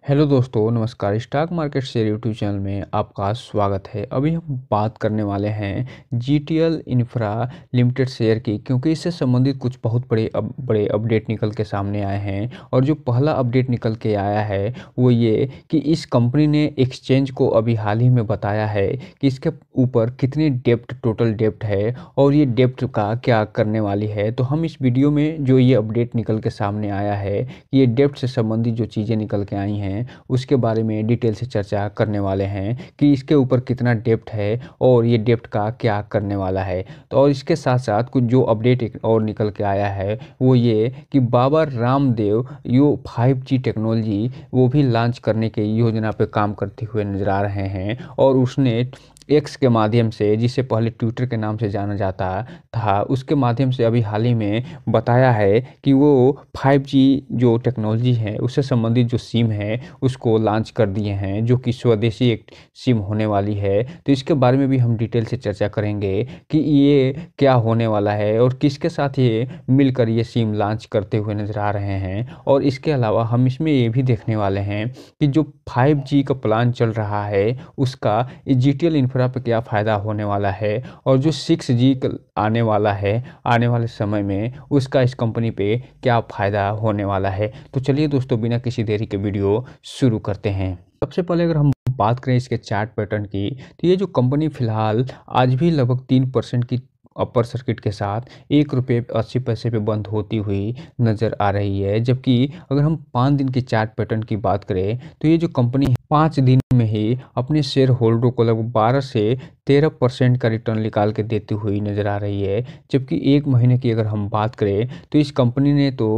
Hello दोस्तों, नमस्कार। Stock market share YouTube channel में आपका स्वागत है। अभी हम बात करने वाले हैं जीटीएल इंफ्रा लिमिटेड शेयर की, क्योंकि इससे संबंधित कुछ बहुत बड़े अपडेट निकल के सामने आए हैं। और जो पहला अपडेट निकल के आया है वो ये कि इस कंपनी ने एक्सचेंज को अभी हाल ही में बताया है कि इसके ऊपर कितनी टोटल डेप्ट है और ये डेप्ट का क्या करने वाली है। तो हम इस वीडियो में जो ये अपडेट निकल के सामने आया है कि ये डेप्ट से संबंधित जो चीज़ें निकल के आई हैं उसके बारे में डिटेल से चर्चा करने वाले हैं कि इसके ऊपर कितना डेप्ट है और ये डेप्ट का क्या करने वाला है। तो और इसके साथ साथ कुछ जो अपडेट एक और निकल के आया है वो ये कि बाबा रामदेव यो 5G टेक्नोलॉजी वो भी लॉन्च करने की योजना पे काम करते हुए नजर आ रहे हैं। और उसने एक्स के माध्यम से, जिसे पहले ट्विटर के नाम से जाना जाता था, उसके माध्यम से अभी हाल ही में बताया है कि वो 5G जो टेक्नोलॉजी है उससे संबंधित जो सिम है उसको लॉन्च कर दिए हैं, जो कि स्वदेशी एक सिम होने वाली है। तो इसके बारे में भी हम डिटेल से चर्चा करेंगे कि ये क्या होने वाला है और किसके साथ ये मिलकर ये सिम लॉन्च करते हुए नजर आ रहे हैं। और इसके अलावा हम इसमें ये भी देखने वाले हैं कि जो 5G का प्लान चल रहा है उसका जीटीएल इंफ्रा पे क्या फ़ायदा होने वाला है, और जो 6G आने वाला है आने वाले समय में उसका इस कंपनी पे क्या फ़ायदा होने वाला है। तो चलिए दोस्तों, बिना किसी देरी के वीडियो शुरू करते हैं। सबसे पहले अगर हम बात करें इसके चार्ट पैटर्न की, तो ये जो कंपनी फिलहाल आज भी लगभग 3% की अपर सर्किट के साथ ₹1.80 पे बंद होती हुई नज़र आ रही है। जबकि अगर हम 5 दिन के चार्ट पैटर्न की बात करें तो ये जो कंपनी है 5 दिन में ही अपने शेयर होल्डरों को लगभग 12 से 13% का रिटर्न निकाल के देती हुई नज़र आ रही है। जबकि एक महीने की अगर हम बात करें तो इस कंपनी ने तो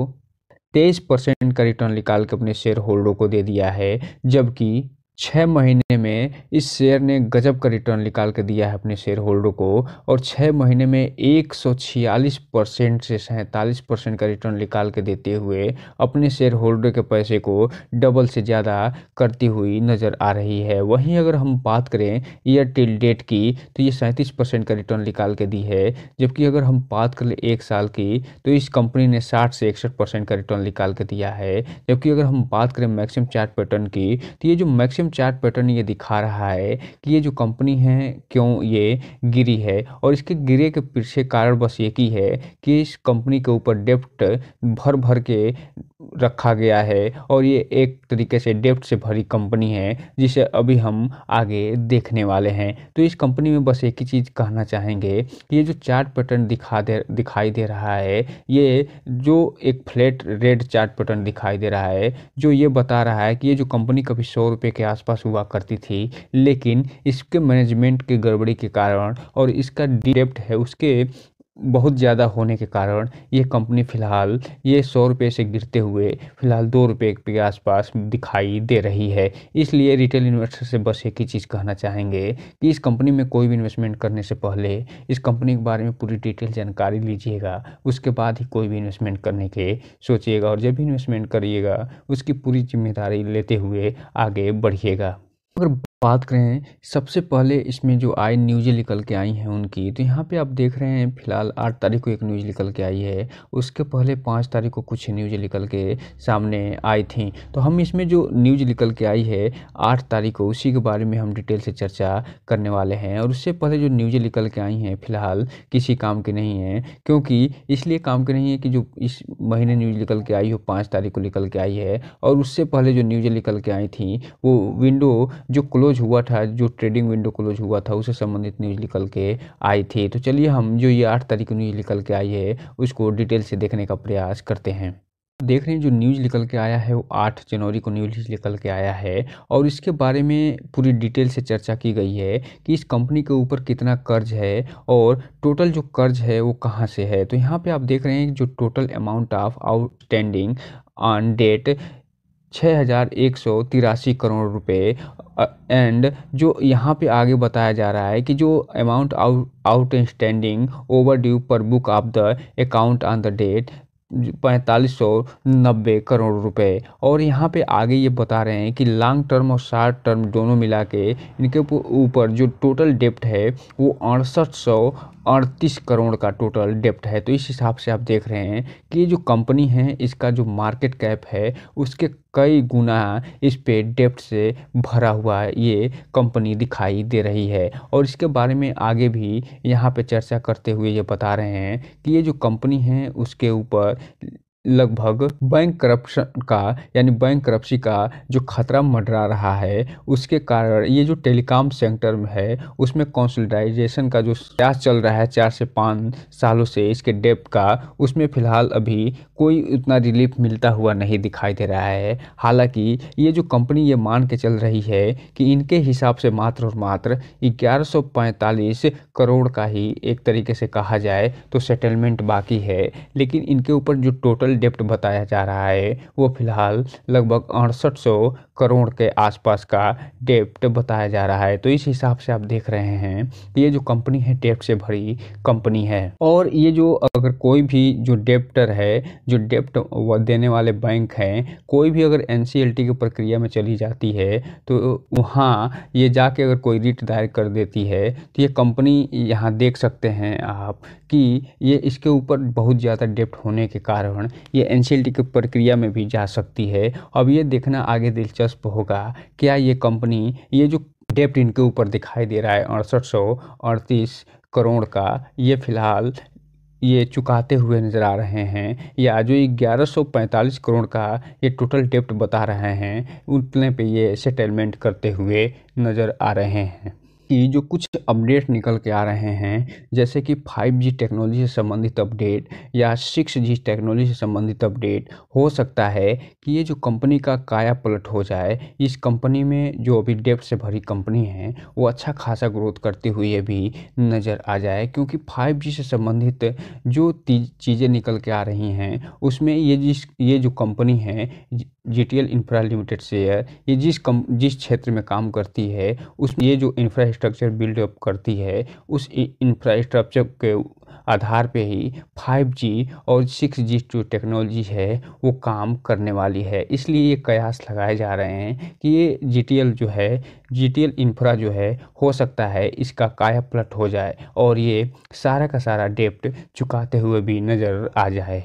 23% का रिटर्न निकाल के अपने शेयर होल्डरों को दे दिया है। जबकि 6 महीने में इस शेयर ने गजब का रिटर्न निकाल के दिया है अपने शेयर होल्डरों को, और 6 महीने में 146% से 47% का रिटर्न निकाल के देते हुए अपने शेयर होल्डर के पैसे को डबल से ज़्यादा करती हुई नज़र आ रही है। वहीं अगर हम बात करें ईयर टिल डेट की तो ये 37% का रिटर्न निकाल के दी है। जबकि अगर हम बात कर ले एक साल की तो इस कंपनी ने 60 से 61% का रिटर्न निकाल के दिया है। जबकि अगर हम बात करें मैक्सिमम चार्ट पैटर्न की, तो ये जो मैक्सिमम चार्ट पैटर्न ये दिखा रहा है कि ये जो कंपनी है क्यों ये गिरी है, और इसके गिरे के पीछे कारण बस एक ही है कि इस कंपनी के ऊपर डेप्ट भर भर के रखा गया है। और ये एक तरीके से डेप्ट से भरी कंपनी है जिसे अभी हम आगे देखने वाले हैं। तो इस कंपनी में बस एक ही चीज़ कहना चाहेंगे कि ये जो चार्ट पैटर्न दिखाई दे रहा है, ये जो एक फ्लैट रेड चार्ट पैटर्न दिखाई दे रहा है, जो ये बता रहा है कि ये जो कंपनी कभी 100 रुपये के आसपास हुआ करती थी, लेकिन इसके मैनेजमेंट की गड़बड़ी के कारण और इसका डेप्ट है उसके बहुत ज़्यादा होने के कारण ये कंपनी फ़िलहाल ये 100 रुपये से गिरते हुए फ़िलहाल 2 रुपये के आसपास दिखाई दे रही है। इसलिए रिटेल इन्वेस्टर से बस एक ही चीज़ कहना चाहेंगे कि इस कंपनी में कोई भी इन्वेस्टमेंट करने से पहले इस कंपनी के बारे में पूरी डिटेल जानकारी लीजिएगा, उसके बाद ही कोई भी इन्वेस्टमेंट करने के सोचिएगा। और जब भी इन्वेस्टमेंट करिएगा उसकी पूरी जिम्मेदारी लेते हुए आगे बढ़िएगा। अगर बात करें सबसे पहले इसमें जो आई न्यूज़ें निकल के आई हैं उनकी, तो यहाँ पे आप देख रहे हैं फिलहाल 8 तारीख को एक न्यूज़ निकल के आई है। उसके पहले 5 तारीख को कुछ न्यूज़ निकल के सामने आई थी। तो हम इसमें जो न्यूज़ निकल के आई है 8 तारीख को, उसी के बारे में हम डिटेल से चर्चा करने वाले हैं। और उससे पहले जो न्यूज़ें निकल के आई हैं फिलहाल किसी काम की नहीं है, क्योंकि इसलिए काम की नहीं है कि जो इस महीने न्यूज़ निकल के आई हो 5 तारीख को निकल के आई है, और उससे पहले जो न्यूज़ें निकल के आई थी वो विंडो जो क्लोज हुआ था, जो ट्रेडिंग विंडो क्लोज हुआ था उससे संबंधित न्यूज़ निकल के आई थी। तो चलिए हम जो ये 8 तारीख को न्यूज़ निकल के आई है उसको डिटेल से देखने का प्रयास करते हैं। देख रहे हैं जो न्यूज़ निकल के आया है वो 8 जनवरी को न्यूज़ निकल के आया है, और इसके बारे में पूरी डिटेल से चर्चा की गई है कि इस कंपनी के ऊपर कितना कर्ज है और टोटल जो कर्ज है वो कहाँ से है। तो यहाँ पे आप देख रहे हैं जो total amount of outstanding on date 6,183 crore रुपए। एंड जो यहाँ पे आगे बताया जा रहा है कि जो अमाउंट आउटस्टैंडिंग ओवर ड्यू पर book of the account on the date 4590 crore रुपए। और यहाँ पे आगे ये बता रहे हैं कि लॉन्ग टर्म और शॉर्ट टर्म दोनों मिला के इनके ऊपर जो टोटल डेप्ट है वो 38 करोड़ का टोटल डेप्ट है। तो इस हिसाब से आप देख रहे हैं कि ये जो कंपनी है इसका जो मार्केट कैप है उसके कई गुना इस पे डेप्ट से भरा हुआ ये कंपनी दिखाई दे रही है। और इसके बारे में आगे भी यहाँ पे चर्चा करते हुए ये बता रहे हैं कि ये जो कंपनी है उसके ऊपर लगभग बैंक करप्शन का यानी बैंक करप्सी का जो खतरा मंडरा रहा है उसके कारण ये जो टेलीकॉम सेक्टर में है उसमें कंसोलिडाइजेशन का जो प्रयास चल रहा है 4 से 5 सालों से इसके डेप्ट का, उसमें फिलहाल अभी कोई उतना रिलीफ मिलता हुआ नहीं दिखाई दे रहा है। हालांकि ये जो कंपनी ये मान के चल रही है कि इनके हिसाब से मात्र और मात्र 1145 करोड़ का ही एक तरीके से कहा जाए तो सेटलमेंट बाकी है, लेकिन इनके ऊपर जो टोटल डेप्ट बताया जा रहा है वो फिलहाल लगभग 6800 करोड़ के आसपास का डेप्ट बताया जा रहा है। तो इस हिसाब से आप देख रहे हैं कि ये जो कंपनी है डेप्ट से भरी कंपनी है। और ये जो अगर कोई भी जो डेप्टर है, जो डेप्ट देने वाले बैंक हैं, कोई भी अगर एनसीएलटी की प्रक्रिया में चली जाती है तो वहाँ ये जाके अगर कोई रिट दायर कर देती है तो ये कंपनी, यहाँ देख सकते हैं आप कि ये इसके ऊपर बहुत ज़्यादा डेप्ट होने के कारण ये एनसीएलटी की प्रक्रिया में भी जा सकती है। अब ये देखना आगे दिलचस्प होगा क्या ये कंपनी, ये जो डेप्ट इनके ऊपर दिखाई दे रहा है 6838 करोड़ का, ये फिलहाल ये चुकाते हुए नज़र आ रहे हैं, या जो 1145 करोड़ का ये टोटल डेप्ट बता रहे हैं उतने पे ये सेटलमेंट करते हुए नज़र आ रहे हैं। कि जो कुछ अपडेट निकल के आ रहे हैं जैसे कि 5G टेक्नोलॉजी से संबंधित अपडेट या 6G टेक्नोलॉजी से संबंधित अपडेट, हो सकता है कि ये जो कंपनी का काया पलट हो जाए। इस कंपनी में जो अभी डेप्ट से भरी कंपनी है वो अच्छा खासा ग्रोथ करते हुए भी नज़र आ जाए, क्योंकि 5G से संबंधित जो चीज़ें निकल के आ रही हैं उसमें ये जो कंपनी है जीटीएल इंफ्रा लिमिटेड शेयर, ये जिस क्षेत्र में काम करती है उस ये जो इंफ्रास्ट्रक्चर बिल्डअप करती है उस इंफ्रास्ट्रक्चर के आधार पे ही 5G और 6G जो टेक्नोलॉजी है वो काम करने वाली है। इसलिए ये कयास लगाए जा रहे हैं कि ये जीटीएल इंफ्रा जो है हो सकता है इसका काया पलट हो जाए और ये सारा का सारा डेप्ट चुकाते हुए भी नज़र आ जाए।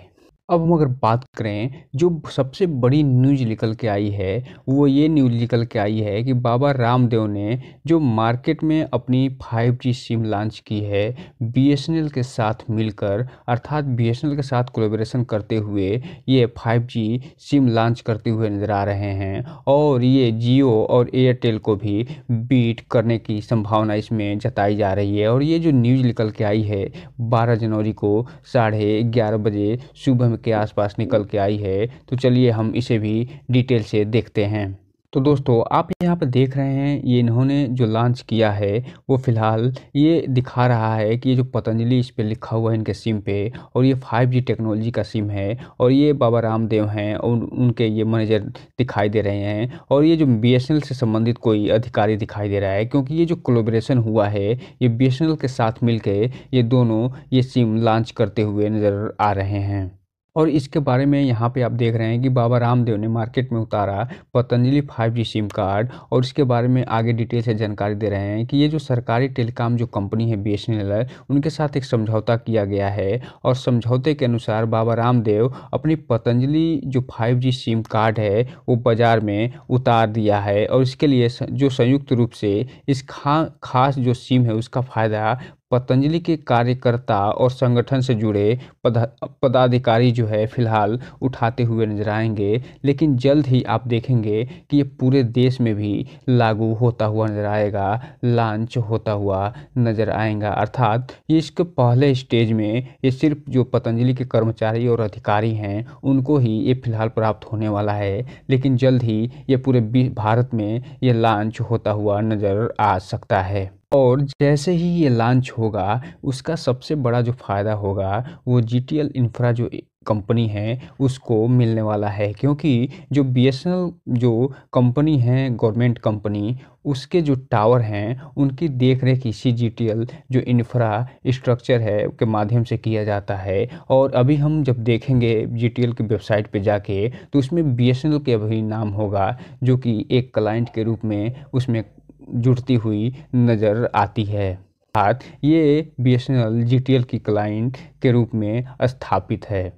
अब हम अगर बात करें जो सबसे बड़ी न्यूज़ निकल के आई है, वो ये न्यूज़ निकल के आई है कि बाबा रामदेव ने जो मार्केट में अपनी 5G सिम लॉन्च की है बीएसएनएल के साथ मिलकर, अर्थात बीएसएनएल के साथ कोलैबोरेशन करते हुए ये 5G सिम लॉन्च करते हुए नज़र आ रहे हैं। और ये जियो और एयरटेल को भी बीट करने की संभावना इसमें जताई जा रही है। और ये जो न्यूज़ निकल के आई है 12 जनवरी को 11:30 बजे सुबह के आसपास निकल के आई है, तो चलिए हम इसे भी डिटेल से देखते हैं। तो दोस्तों आप यहाँ पर देख रहे हैं ये इन्होंने जो लॉन्च किया है वो फिलहाल ये दिखा रहा है कि ये जो पतंजलि इस पे लिखा हुआ है इनके सिम पे, और ये 5G टेक्नोलॉजी का सिम है और ये बाबा रामदेव हैं और उनके ये मैनेजर दिखाई दे रहे हैं। और ये जो बीएसएनएल से संबंधित कोई अधिकारी दिखाई दे रहा है, क्योंकि ये जो कोलैबोरेशन हुआ है ये बीएसएनएल के साथ मिलके ये दोनों ये सिम लॉन्च करते हुए नज़र आ रहे हैं। और इसके बारे में यहाँ पे आप देख रहे हैं कि बाबा रामदेव ने मार्केट में उतारा पतंजलि 5G सिम कार्ड, और इसके बारे में आगे डिटेल से जानकारी दे रहे हैं कि ये जो सरकारी टेलीकॉम जो कंपनी है बीएसएनएल, उनके साथ एक समझौता किया गया है। और समझौते के अनुसार बाबा रामदेव अपनी पतंजलि जो 5G सिम कार्ड है वो बाज़ार में उतार दिया है। और इसके लिए जो संयुक्त रूप से इस खास जो सिम है उसका फ़ायदा पतंजलि के कार्यकर्ता और संगठन से जुड़े पदाधिकारी जो है फिलहाल उठाते हुए नजर आएंगे। लेकिन जल्द ही आप देखेंगे कि ये पूरे देश में भी लागू होता हुआ नजर आएगा, लॉन्च होता हुआ नजर आएगा। अर्थात ये इसके पहले स्टेज में ये सिर्फ जो पतंजलि के कर्मचारी और अधिकारी हैं उनको ही ये फिलहाल प्राप्त होने वाला है, लेकिन जल्द ही ये पूरे भारत में ये लॉन्च होता हुआ नज़र आ सकता है। और जैसे ही ये लॉन्च होगा उसका सबसे बड़ा जो फ़ायदा होगा वो जीटीएल इंफ्रा जो कंपनी है उसको मिलने वाला है, क्योंकि जो बीएसएनएल जो कंपनी है गवर्नमेंट कंपनी, उसके जो टावर हैं उनकी देखरेख इसी जीटीएल जो इंफ्रा स्ट्रक्चर है के माध्यम से किया जाता है। और अभी हम जब देखेंगे जीटीएल की वेबसाइट पे जाके तो उसमें बीएसएनएल के भी नाम होगा जो कि एक क्लाइंट के रूप में उसमें जुड़ती हुई नज़र आती है। ये बीएसएनएल जीटीएल की क्लाइंट के रूप में स्थापित है।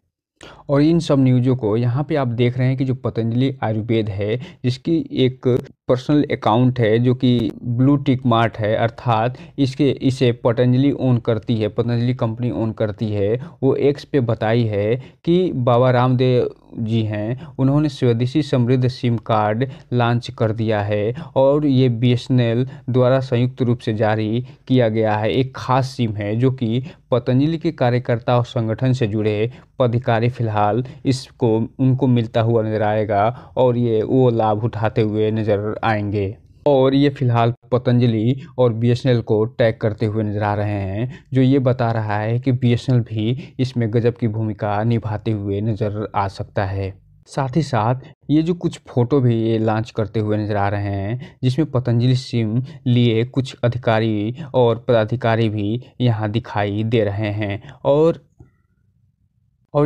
और इन सब न्यूज़ों को यहाँ पे आप देख रहे हैं कि जो पतंजलि आयुर्वेद है, जिसकी एक पर्सनल अकाउंट है जो कि ब्लू टिक मार्ट है, अर्थात इसे पतंजलि ओन करती है, पतंजलि कंपनी ओन करती है। वो एक्स पे बताई है कि बाबा रामदेव जी हैं, उन्होंने स्वदेशी समृद्ध सिम कार्ड लॉन्च कर दिया है और ये बीएसएनएल द्वारा संयुक्त रूप से जारी किया गया है। एक खास सिम है जो कि पतंजलि के कार्यकर्ता और संगठन से जुड़े पदाधिकारी फिलहाल इसको उनको मिलता हुआ नजर आएगा और ये वो लाभ उठाते हुए नजर आएंगे। और ये फिलहाल पतंजलि और बीएसएनएल को टैग करते हुए नजर आ रहे हैं, जो ये बता रहा है कि बीएसएनएल भी इसमें गजब की भूमिका निभाते हुए नजर आ सकता है। साथ ही साथ ये जो कुछ फोटो भी ये लॉन्च करते हुए नजर आ रहे हैं, जिसमें पतंजलि सिम लिए कुछ अधिकारी और पदाधिकारी भी यहाँ दिखाई दे रहे हैं। और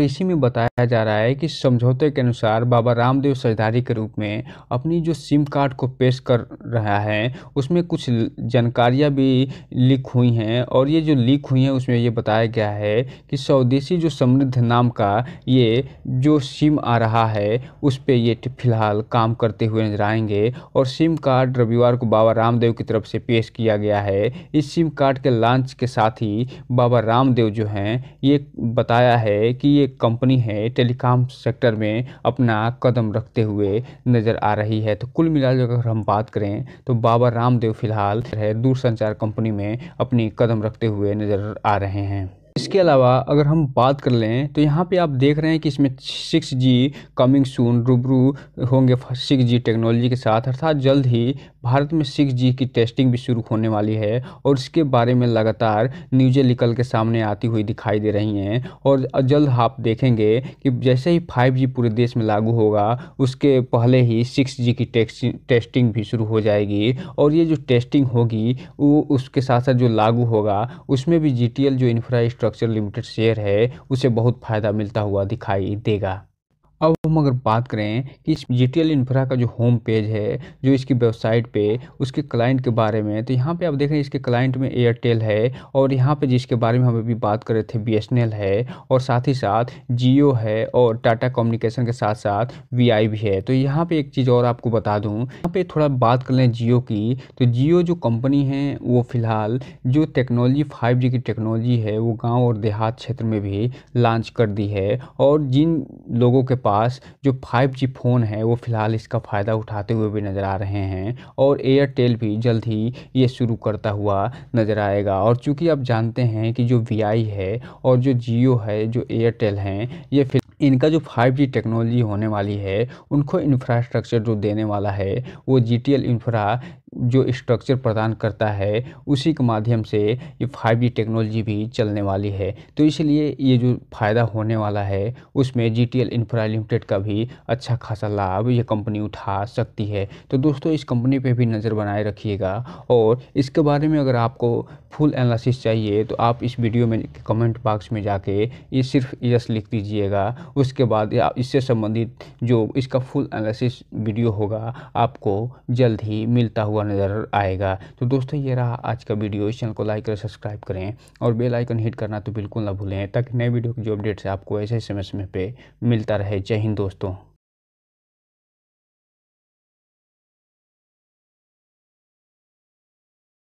इसी में बताया जा रहा है कि समझौते के अनुसार बाबा रामदेव साझेदारी के रूप में अपनी जो सिम कार्ड को पेश कर रहा है, उसमें कुछ जानकारियां भी लीक हुई हैं। और ये जो लीक हुई हैं उसमें ये बताया गया है कि स्वदेशी जो समृद्ध नाम का ये जो सिम आ रहा है, उस पे ये फिलहाल काम करते हुए नजर आएंगे। और सिम कार्ड रविवार को बाबा रामदेव की तरफ से पेश किया गया है। इस सिम कार्ड के लॉन्च के साथ ही बाबा रामदेव जो हैं, ये बताया है कि ये कंपनी है टेलीकॉम सेक्टर में अपना कदम रखते हुए नज़र आ रही है। तो कुल मिलाकर अगर हम बात करें तो बाबा रामदेव फिलहाल है दूरसंचार कंपनी में अपनी कदम रखते हुए नज़र आ रहे हैं। इसके अलावा अगर हम बात कर लें तो यहाँ पे आप देख रहे हैं कि इसमें 6G कमिंग सून रूबरू होंगे 6G टेक्नोलॉजी के साथ, अर्थात जल्द ही भारत में 6G की टेस्टिंग भी शुरू होने वाली है। और इसके बारे में लगातार न्यूज़ें निकल के सामने आती हुई दिखाई दे रही हैं। और जल्द आप देखेंगे कि जैसे ही 5G पूरे देश में लागू होगा, उसके पहले ही 6G की टेस्टिंग भी शुरू हो जाएगी। और ये जो टेस्टिंग होगी वो उसके साथ साथ जो लागू होगा उसमें भी जीटीएल जो इंफ्रास्ट्रक्चर लिमिटेड शेयर है, उसे बहुत फ़ायदा मिलता हुआ दिखाई देगा। अब हम अगर बात करें कि इस जीटीएल इंफ्रा का जो होम पेज है, जो इसकी वेबसाइट पे उसके क्लाइंट के बारे में, तो यहाँ पे आप देख रहे हैं इसके क्लाइंट में एयरटेल है। और यहाँ पे जिसके बारे में हम अभी बात कर रहे थे बीएसएनएल है, और साथ ही साथ जियो है, और टाटा कम्युनिकेशन के साथ साथ वीआई भी है। तो यहाँ पे एक चीज़ और आपको बता दूँ, यहाँ पे थोड़ा बात कर लें जियो की, तो जियो जो कंपनी है वो फिलहाल जो टेक्नोलॉजी 5G की टेक्नोलॉजी है वो गाँव और देहात क्षेत्र में भी लॉन्च कर दी है। और जिन लोगों के पास जो 5G फ़ोन है वो फ़िलहाल इसका फ़ायदा उठाते हुए भी नज़र आ रहे हैं। और एयरटेल भी जल्द ही ये शुरू करता हुआ नज़र आएगा। और चूँकि आप जानते हैं कि जो वीआई है और जो जियो है, जो एयरटेल हैं, ये इनका जो 5G टेक्नोलॉजी होने वाली है, उनको इंफ्रास्ट्रक्चर जो देने वाला है वो जीटीएल इंफ्रा जो स्ट्रक्चर प्रदान करता है, उसी के माध्यम से ये 5G टेक्नोलॉजी भी चलने वाली है। तो इसलिए ये जो फ़ायदा होने वाला है उसमें जीटीएल इंफ्रा लिमिटेड का भी अच्छा खासा लाभ ये कंपनी उठा सकती है। तो दोस्तों इस कंपनी पे भी नज़र बनाए रखिएगा। और इसके बारे में अगर आपको फुल एनालिसिस चाहिए तो आप इस वीडियो में कमेंट बॉक्स में जाके ये सिर्फ यस लिख दीजिएगा। उसके बाद या इससे संबंधित जो इसका फुल एनालिसिस वीडियो होगा आपको जल्द ही मिलता हुआ नज़र आएगा। तो दोस्तों ये रहा आज का वीडियो। इस चैनल को लाइक करें, सब्सक्राइब करें और बेल आइकन हिट करना तो बिल्कुल ना भूलें, ताकि नए वीडियो की जो अपडेट्स है आपको ऐसे समय पे मिलता रहे। जय हिंद दोस्तों।